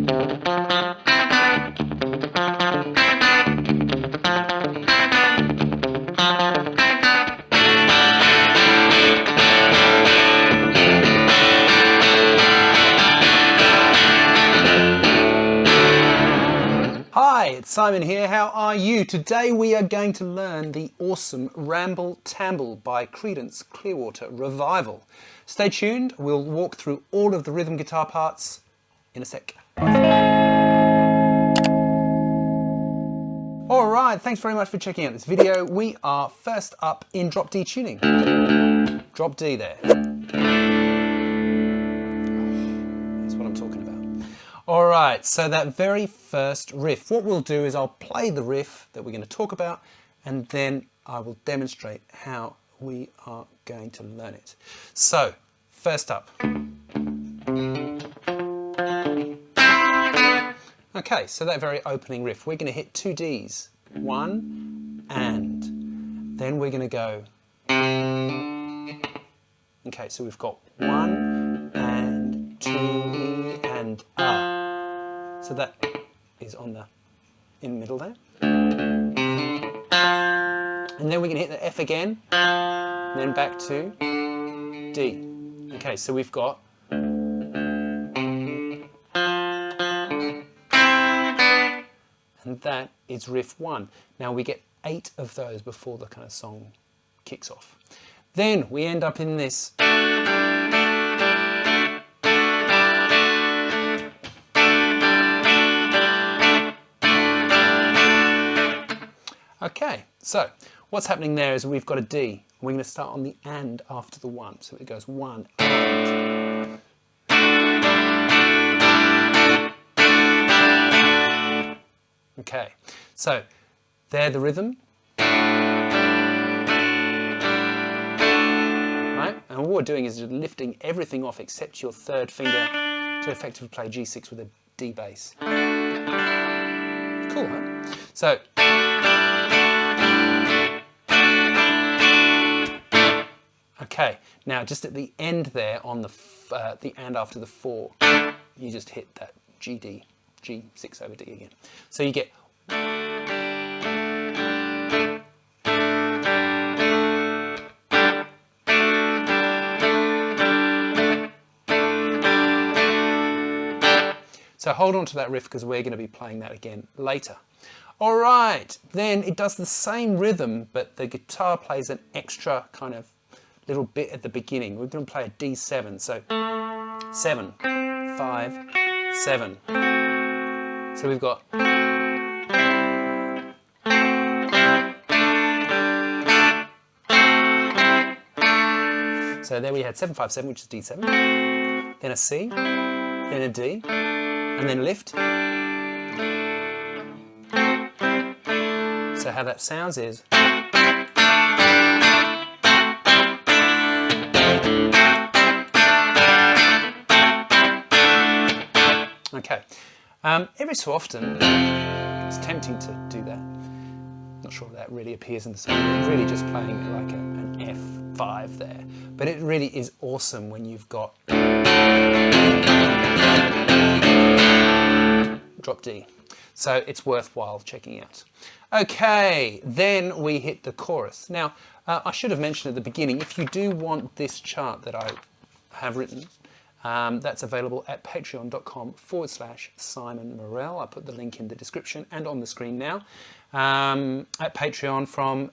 Hi, it's Simon here. How are you? Today we are going to learn the awesome Ramble Tamble by Creedence Clearwater Revival. Stay tuned, we'll walk through all of the rhythm guitar parts in a sec. Alright, thanks very much for checking out this video. We are first up in drop D tuning. Drop D there. That's what I'm talking about. Alright, so that very first riff, what we'll do is I'll play the riff that we're going to talk about, and then I will demonstrate how we are going to learn it. So, first up. Okay, so that very opening riff, we're going to hit two Ds, one and, then we're going to go. Okay, so we've got one and two E and A. So that is on the in the middle there. And then we're going to hit the F again, and then back to D. Okay, so we've got and that is riff one. Now we get 8 of those before the kind of song kicks off. Then we end up in this. Okay, so what's happening there is we've got a D. We're going to start on the and after the one. So it goes one and. Okay, so they're the rhythm. Right? And what we're doing is lifting everything off except your third finger to effectively play G6 with a D bass. Cool, huh? So. Okay, now just at the end there on the and after the 4, you just hit that G6 over D again. So you get. So hold on to that riff because we're going to be playing that again later. All right, then it does the same rhythm, but the guitar plays an extra kind of little bit at the beginning. We're going to play a D7, so 7, 5, 7. So we've got. So there we had 7, 5, 7, which is D7, then a C, then a D, and then lift. So how that sounds is. Okay, every so often it's tempting to do that. Not sure that really appears in the song. We're really just playing like an F5 there, but it really is awesome when you've got drop D. So it's worthwhile checking out. Okay, then we hit the chorus. Now, I should have mentioned at the beginning, if you do want this chart that I have written, that's available at patreon.com/Simon Morel. I put the link in the description and on the screen now. At Patreon from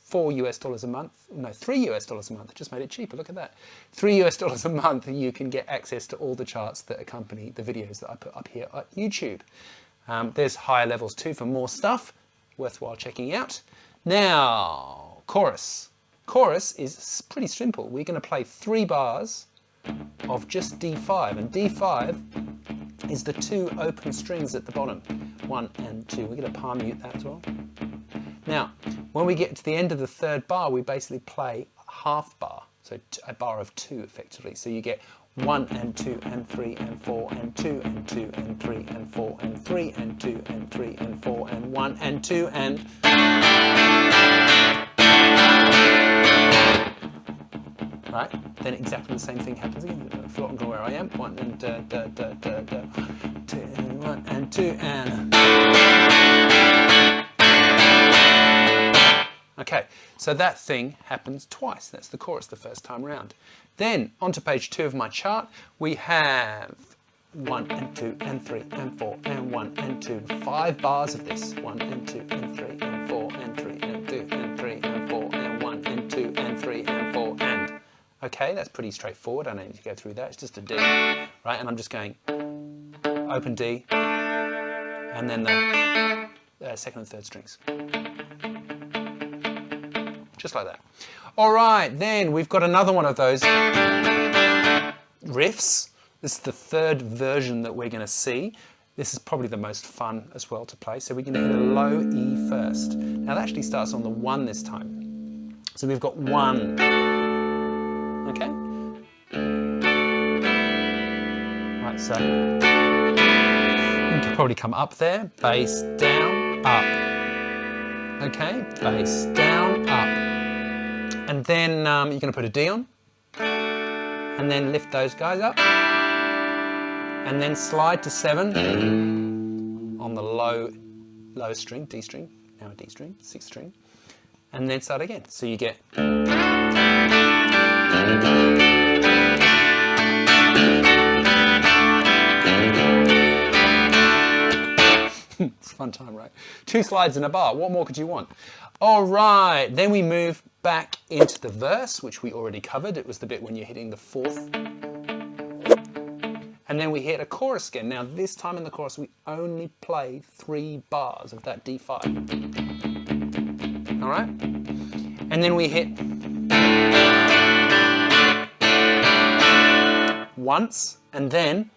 $4 US a month, no, $3 US a month, just made it cheaper, look at that. $3 US a month, you can get access to all the charts that accompany the videos that I put up here at YouTube. There's higher levels too for more stuff, worthwhile checking out. Now, chorus. Chorus is pretty simple. We're going to play 3 bars of just D5, and D5 is the 2 open strings at the bottom, 1 and 2. We're going to palm mute that as well. Now, when we get to the end of the 3rd bar, we basically play half bar, so a bar of 2 effectively. So you get 1 and 2 and 3 and 4 and 2 and 2 and 3 and 4 and 3 and 2 and 3 and 4 and 1 and 2 and. Right? then exactly the same thing happens again. Forgotten where I am. 1 and 2 and 1 and 2 and. Okay, so that thing happens twice. That's the chorus the first time round. Then onto page 2 of my chart, we have 1 and 2 and 3 and 4 and 1 and 2. 5 bars of this. 1 and 2 and 3 and 4 and 3 and 2 and 3 and 4 and 1 and 2 and 3 and 4 and. Okay, that's pretty straightforward. I don't need to go through that. It's just a D, right? And I'm just going open D, and then the second and third strings. Just like that. All right, then we've got another one of those riffs. This is the third version that we're going to see. This is probably the most fun as well to play. So we're going to hit a low E first. Now that actually starts on the 1 this time. So we've got 1. Okay? Right, so you can probably come up there. Bass, down, up. Okay? Bass, down, up. And then you're going to put a D on. And then lift those guys up. And then slide to 7 on the low string, D string, now a D string, 6th string, and then start again. So you get. It's a fun time, right? 2 slides in a bar. What more could you want? All right, then we move back into the verse, which we already covered. It was the bit when you're hitting the 4th. And then we hit a chorus again. Now this time in the chorus we only play 3 bars of that D5. All right? And then we hit once, and then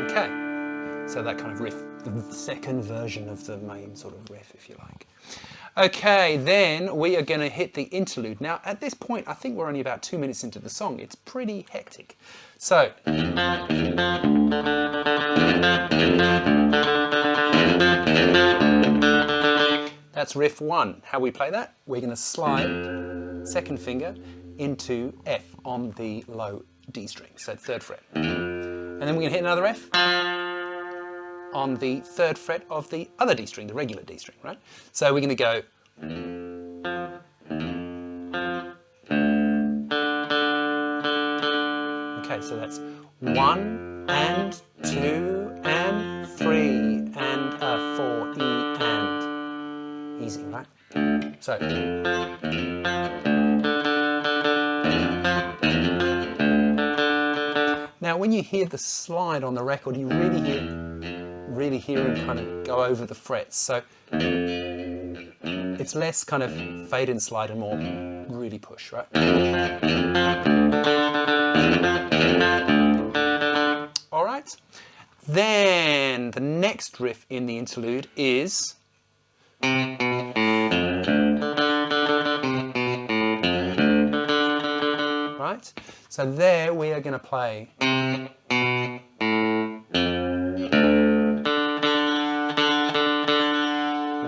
okay. So that kind of riff, the second version of the main sort of riff, if you like. Okay, then we are going to hit the interlude. Now, at this point, I think we're only about 2 minutes into the song. It's pretty hectic. So, that's riff 1. How we play that? We're going to slide second finger into F on the low D string, so 3rd fret. And then we're going to hit another F on the 3rd fret of the other D string, the regular D string, right? So we're going to go. Okay, so that's 1 and 2 and 3 and 4 E and. Easy, right? So. Now, when you hear the slide on the record, you really hear it kind of go over the frets. So it's less kind of fade and slide and more really push, right? All right. Then the next riff in the interlude is right. So there we are going to play.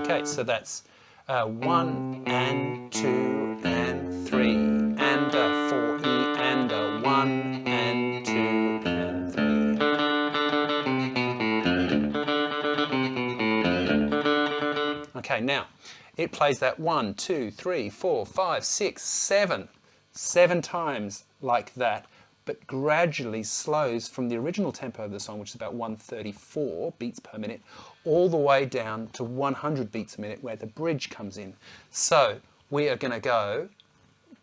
Okay, so that's 1 and 2 and 3 and 4 E and 1 and 2 and 3. Okay, now it plays that 1, 2, 3, 4, 5, 6, 7 times like that, but gradually slows from the original tempo of the song, which is about 134 beats per minute, all the way down to 100 beats a minute where the bridge comes in. So we are going to go,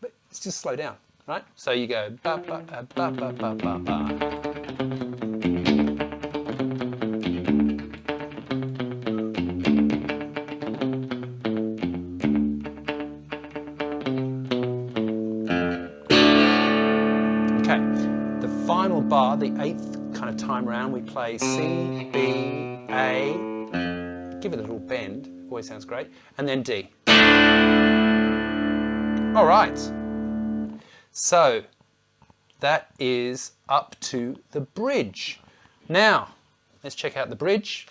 but it's just slow down, right? So you go ba ba ba ba ba ba ba ba. Bar, the 8th kind of time round, we play C, B, A, give it a little bend, always sounds great, and then D. All right, so that is up to the bridge. Now, let's check out the bridge.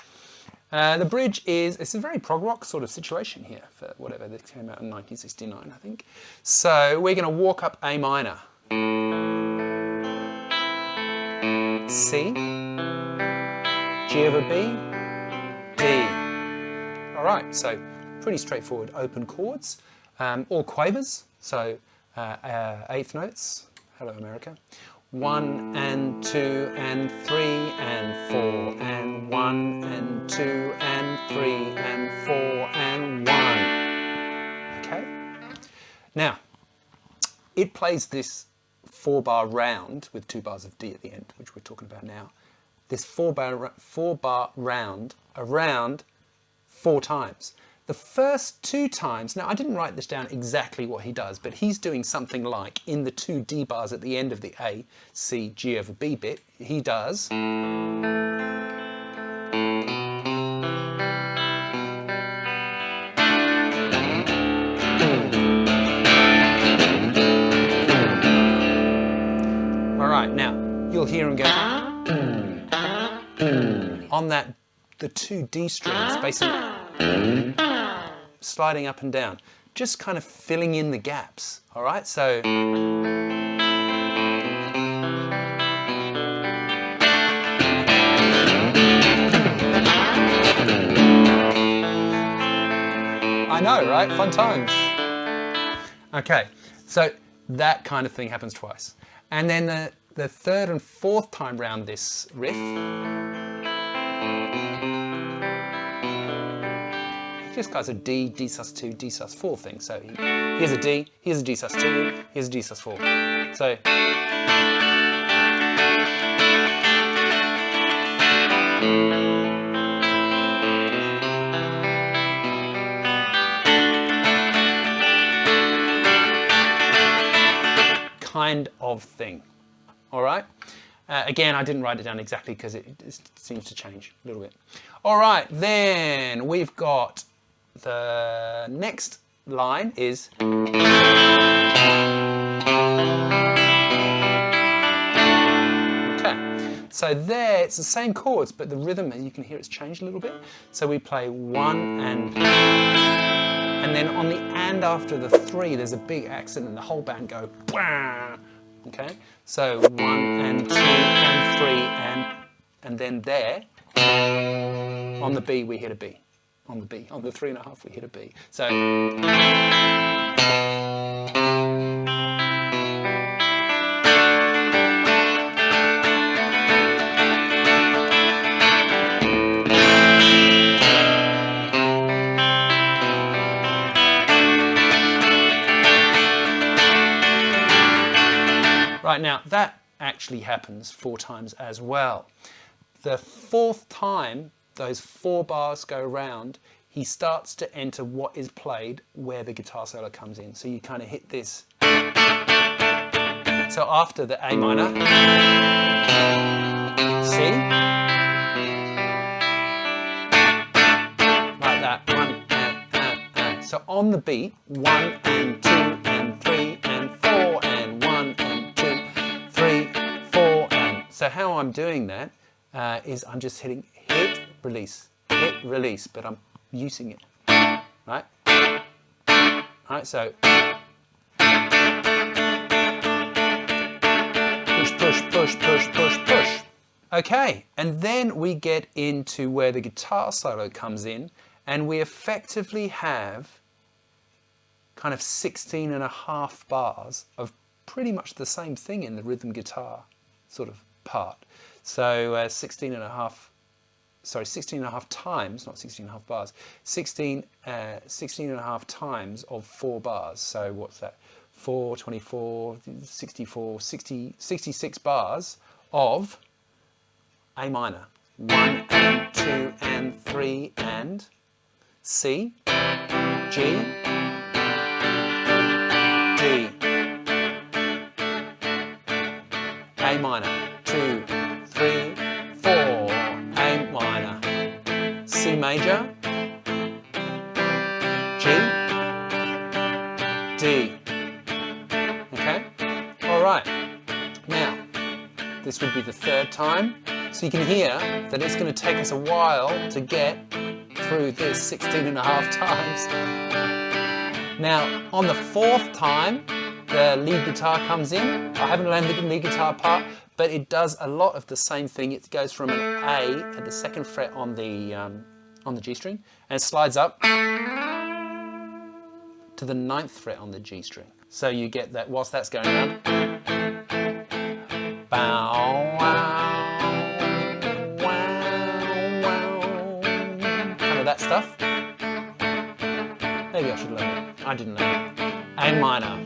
The bridge it's a very prog rock sort of situation here for whatever, this came out in 1969, I think. So we're going to walk up A minor, C, G over B, D. All right, so pretty straightforward open chords, all quavers, so eighth notes. Hello, America. 1 and 2 and 3 and 4 and 1 and 2 and 3 and 4 and 1. Okay? Now, it plays this 4-bar round with 2 bars of D at the end, which we're talking about now. This 4-bar round around 4 times. The first 2 times, now I didn't write this down exactly what he does, but he's doing something like, in the 2 D bars at the end of the A, C, G over B bit, he does... Alright, now, you'll hear him go... on that, the 2 D strings, basically... sliding up and down, just kind of filling in the gaps. All right, so I know, right? Fun times. Okay, so that kind of thing happens twice, and then the 3rd and 4th time round this riff. Just guys a D, D sus2, D sus4 thing. So here's a D, here's a D sus2, here's a D sus4. So kind of thing. All right. Again, I didn't write it down exactly because it seems to change a little bit. All right, then we've got the next line is okay. So there, it's the same chords, but the rhythm, you can hear it's changed a little bit. So we play 1 and then on the and after the 3, there's a big accent, and the whole band go wah. Okay. So 1 and 2 and 3 and then there on the B we hit a B. On the B, on the 3.5 we hit a B. So right, now that actually happens 4 times as well. The 4th time those 4 bars go round, he starts to enter what is played where the guitar solo comes in. So you kind of hit this. So after the A minor, C, like that, 1 and. So on the beat, 1 and 2 and 3 and 4 and 1 and 2, 3, 4 and. So how I'm doing that is I'm just hitting hit, release, hit, release, but I'm using it, right? Right, so push, push, push, push, push, push. Okay, and then we get into where the guitar solo comes in, and we effectively have kind of 16.5 bars of pretty much the same thing in the rhythm guitar sort of part. So 16.5 times, not 16.5 bars, 16.5 times of 4 bars. So what's that? 4, 24, 64, 60, 66 bars of A minor. 1 and 2 and 3 and C, G, D, A minor, 2, 3, 4, A minor, C major, G, D. Okay? All right. Now, this would be the 3rd time. So you can hear that it's going to take us a while to get through this 16.5 times. Now, on the 4th time, the lead guitar comes in. I haven't learned the lead guitar part, but it does a lot of the same thing. It goes from an A at the 2nd fret on the G string, and it slides up to the 9th fret on the G string. So you get that whilst that's going around. Bow, wow, wow, wow. Kind of that stuff. Maybe I should learn it. I didn't learn it. A minor.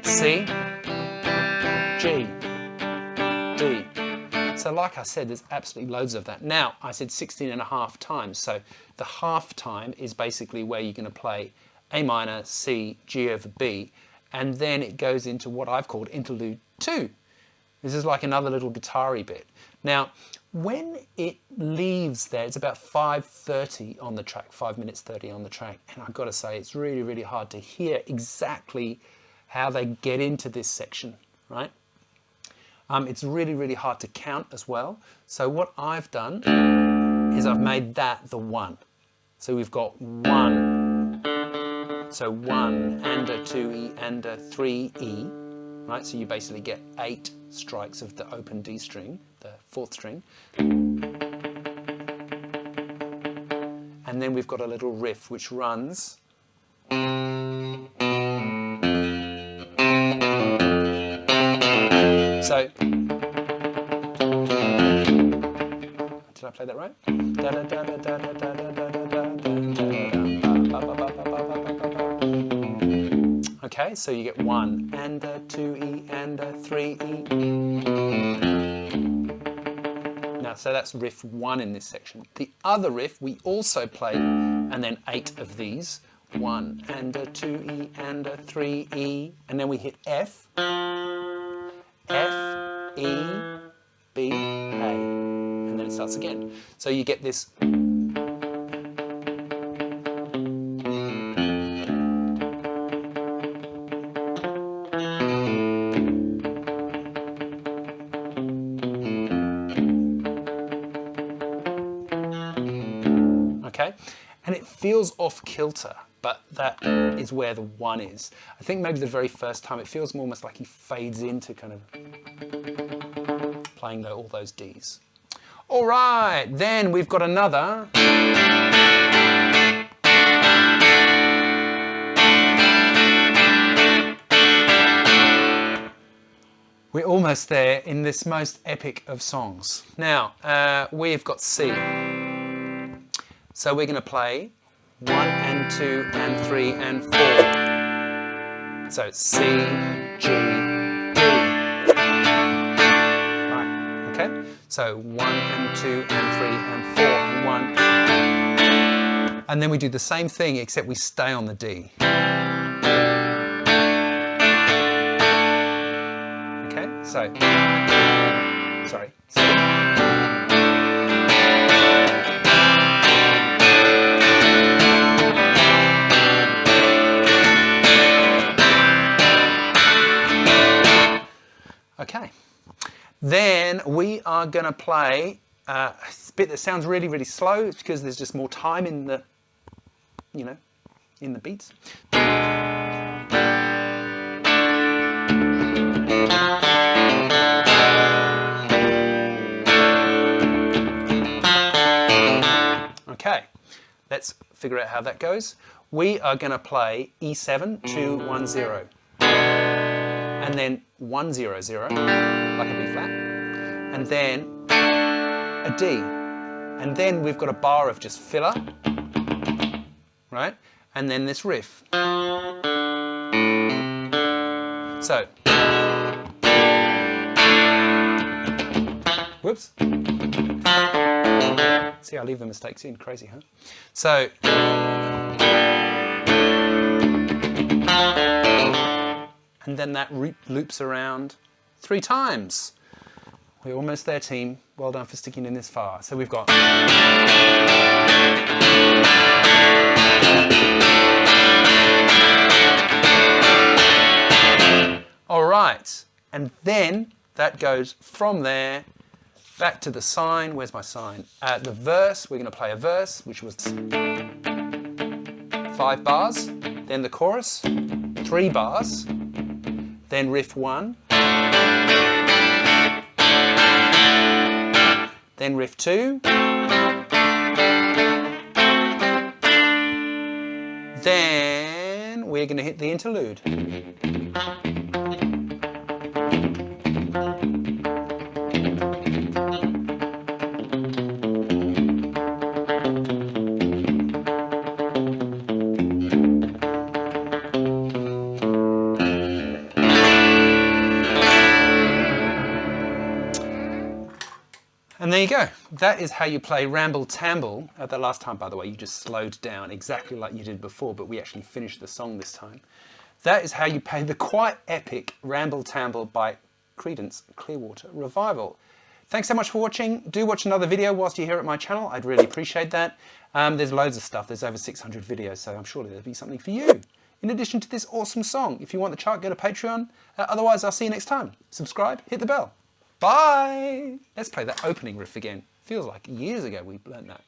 C, G, D. So like I said, there's absolutely loads of that. Now, I said 16.5 times. So the half time is basically where you're going to play A minor, C, G over B, and then it goes into what I've called Interlude 2. This is like another little guitar-y bit. Now, when it leaves there, it's about 5:30 on the track, 5 minutes 30 on the track, and I've got to say, it's really, really hard to hear exactly how they get into this section, right? It's really, really hard to count as well. So what I've done is I've made that the 1. So we've got 1, so 1 and a 2E and a 3E, right? So you basically get 8 strikes of the open D string, the 4th string. And then we've got a little riff which runs. So, did I play that right? Okay, so you get 1 and a 2E and a 3E. Now, so that's riff 1 in this section. The other riff we also play, and then 8 of these. 1 and a 2E and a 3E, and then we hit F. F, E, B, A, and then it starts again. So you get this. Okay, and it feels off kilter, but that is where the 1 is. I think maybe the very first time it feels almost like he fades into kind of playing all those Ds. All right, then we've got another. We're almost there in this most epic of songs. Now, we've got C. So we're going to play 1 and 2 and 3 and 4. So C, G, D. Right, okay? So 1 and 2 and 3 and 4 and 1. And then we do the same thing except we stay on the D. Okay, so, sorry. So, okay, then we are going to play a bit that sounds really, really slow. It's because there's just more time in the, you know, in the beats. Okay, let's figure out how that goes. We are going to play E7 2 1 0. And then 1 0 0, like a B flat, and then a D, and then we've got a bar of just filler, right? And then this riff. So, whoops. See, I leave the mistakes in. Crazy, huh? So. And then that loops around 3 times. We're almost there, team. Well done for sticking in this far. So we've got. All right. And then that goes from there back to the sign. Where's my sign? The verse, we're going to play a verse, which was 5 bars, then the chorus, 3 bars, then riff 1, then riff 2, then we're going to hit the interlude. And there you go. That is how you play Ramble Tamble. The last time, by the way, you just slowed down exactly like you did before, but we actually finished the song this time. That is how you play the quite epic Ramble Tamble by Creedence Clearwater Revival. Thanks so much for watching. Do watch another video whilst you're here at my channel. I'd really appreciate that. There's loads of stuff. There's over 600 videos, so I'm sure there'll be something for you. In addition to this awesome song, if you want the chart, go to Patreon. Otherwise, I'll see you next time. Subscribe, hit the bell. Bye! Let's play that opening riff again. Feels like years ago we learned that.